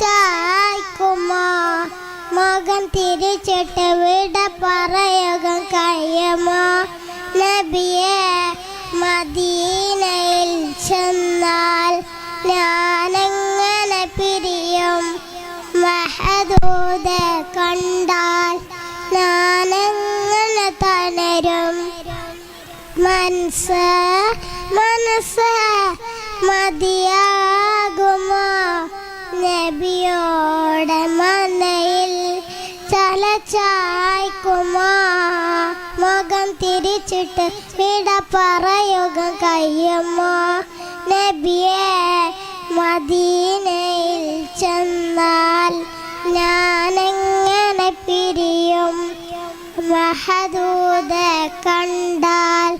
ചായ്ക്കുമോ? മുഖം തിരിച്ചിട്ട് വിട പറയുക കഴിയുമോ? നബിയെ മദീനയിൽ ചെന്നാൽ ഞാനെങ്ങനെ പിരിയും? മഹദൂദെ കണ്ടാൽ ഞാനെങ്ങനെ തളരും? മനസ്സ് മതിയാകുമോ? നബിയോടെ മനയിൽ ചായ്ക്കുമോ? മുഖം തിരിച്ചിട്ട് വിട പറയുക കഴിയുമോ? നബിയെ മദീനയിൽ ചെന്നാൽ ഞാനെങ്ങനെ പിരിയും? മഹദൂദെ കണ്ടാൽ